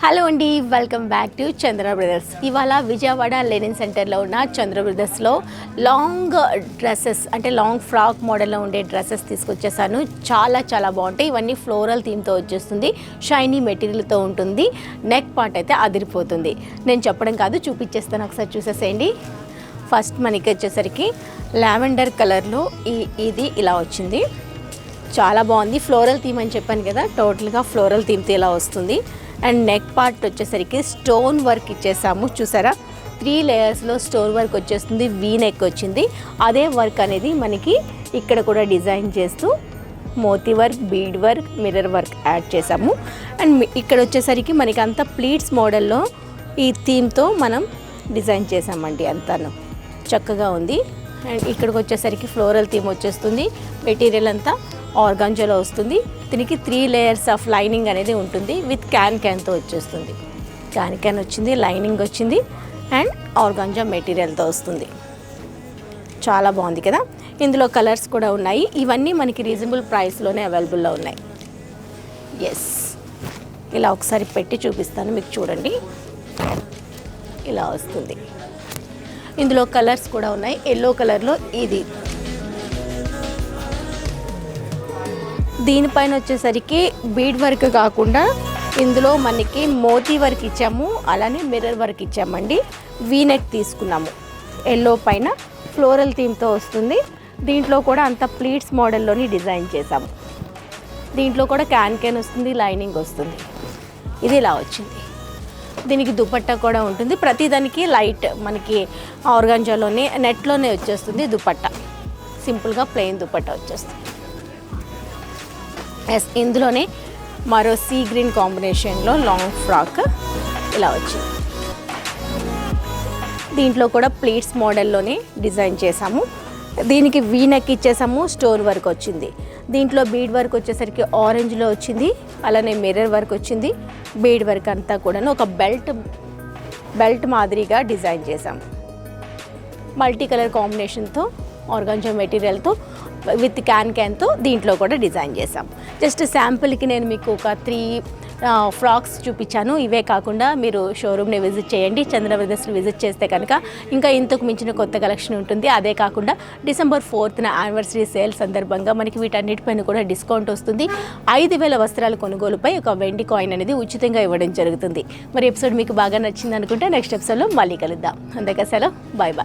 Hello అండి, welcome back to Chandra brothers. ఇవాళ Vijayawada Lenin సెంటర్లో ఉన్న చంద్ర బ్రదర్స్లో లాంగ్ డ్రెస్సెస్ అంటే లాంగ్ ఫ్రాక్ మోడల్లో ఉండే డ్రెస్సెస్ తీసుకొచ్చేసాను. చాలా బాగుంటాయి. ఇవన్నీ ఫ్లోరల్ థీమ్తో వచ్చేస్తుంది. షైనీ మెటీరియల్తో ఉంటుంది. నెక్ పార్ట్ అయితే అదిరిపోతుంది. నేను చెప్పడం కాదు, చూపించేస్తాను, ఒకసారి చూసేసేయండి. ఫస్ట్ మనకి వచ్చేసరికి లావెండర్ కలర్లో ఇది ఇలా వచ్చింది. చాలా బాగుంది. ఫ్లోరల్ థీమ్ అని చెప్పాను కదా, టోటల్గా ఫ్లోరల్ థీమ్తో ఇలా వస్తుంది. అండ్ నెక్ పార్ట్ వచ్చేసరికి స్టోన్ వర్క్ ఇచ్చేసాము. చూసారా, 3 లేయర్స్లో స్టోన్ వర్క్ వచ్చేస్తుంది. వీ నెక్ వచ్చింది. అదే వర్క్ అనేది మనకి ఇక్కడ కూడా డిజైన్ చేస్తూ మోతీ work, bead work, mirror work add చేసాము. అండ్ ఇక్కడ వచ్చేసరికి మనకి అంతా ప్లీట్స్ మోడల్లో ఈ థీమ్తో మనం డిజైన్ చేసామండి. అంతాను చక్కగా ఉంది. అండ్ ఇక్కడికి వచ్చేసరికి ఫ్లోరల్ థీమ్ వచ్చేస్తుంది. మెటీరియల్ అంతా ఆర్గాంజాలో వస్తుంది. దీనికి 3 లేయర్స్ ఆఫ్ లైనింగ్ అనేది ఉంటుంది. విత్ క్యాన్తో వచ్చేస్తుంది. క్యాన్ వచ్చింది, లైనింగ్ వచ్చింది, అండ్ ఆర్గాంజా మెటీరియల్తో వస్తుంది. చాలా బాగుంది కదా. ఇందులో కలర్స్ కూడా ఉన్నాయి. ఇవన్నీ మనకి రీజనబుల్ ప్రైస్లోనే అవైలబుల్లో ఉన్నాయి. ఎస్, ఇలా ఒకసారి పెట్టి చూపిస్తాను మీకు, చూడండి. ఇలా వస్తుంది. ఇందులో కలర్స్ కూడా ఉన్నాయి. ఎల్లో కలర్లో ఇది, దీనిపైన వచ్చేసరికి బీడ్ వర్క్ కాకుండా ఇందులో మనకి మోతీ వర్క్ ఇచ్చాము, అలానే మిర్రర్ వర్క్ ఇచ్చామండి. వీనెక్ తీసుకున్నాము. ఎల్లో పైన ఫ్లోరల్ థీమ్తో వస్తుంది. దీంట్లో కూడా అంత ప్లీట్స్ మోడల్లోని డిజైన్ చేసాము. దీంట్లో కూడా క్యాన్ వస్తుంది, లైనింగ్ వస్తుంది. ఇది ఇలా వచ్చింది. దీనికి దుపట్టా కూడా ఉంటుంది. ప్రతిదానికి లైట్ మనకి ఆర్గాంజాలోనే నెట్లోనే వచ్చేస్తుంది దుపట్టా. సింపుల్గా ప్లెయిన్ దుపట్టా వచ్చేస్తుంది. ఎస్, ఇందులోనే మరో సీ గ్రీన్ కాంబినేషన్లో లాంగ్ ఫ్రాక్ ఇలా వచ్చింది. దీంట్లో కూడా ప్లీట్స్ మోడల్లోనే డిజైన్ చేసాము. దీనికి వీ నెక్ ఇచ్చేసాము, స్టోన్ వర్క్ వచ్చింది. దీంట్లో బీడ్ వర్క్ వచ్చేసరికి ఆరెంజ్లో వచ్చింది, అలానే మిర్రర్ వర్క్ వచ్చింది. బీడ్ వర్క్ అంతా కూడా ఒక బెల్ట్ మాదిరిగా డిజైన్ చేసాము. మల్టీ కలర్ కాంబినేషన్తో ఆర్గాంజా మెటీరియల్తో విత్ క్యాన్తో దీంట్లో కూడా డిజైన్ చేసాం. జస్ట్ శాంపుల్కి నేను మీకు ఒక 3 ఫ్రాక్స్ చూపించాను. ఇవే కాకుండా మీరు షోరూమ్ని విజిట్ చేయండి. చంద్ర బ్రదర్స్ని విజిట్ చేస్తే కనుక ఇంకా ఇంతకు మించిన కొత్త కలెక్షన్ ఉంటుంది. అదే కాకుండా December 4th యానివర్సరీ సేల్ సందర్భంగా మనకి వీటన్నిటిపైన కూడా డిస్కౌంట్ వస్తుంది. 5,000 వస్త్రాల కొనుగోలుపై ఒక వెండి కాయిన్ అనేది ఉచితంగా ఇవ్వడం జరుగుతుంది. మరి ఎపిసోడ్ మీకు బాగా నచ్చింది అనుకుంటే నెక్స్ట్ ఎపిసోడ్లో మళ్ళీ కలుద్దాం. అందుకే సెలవు, బాయ్.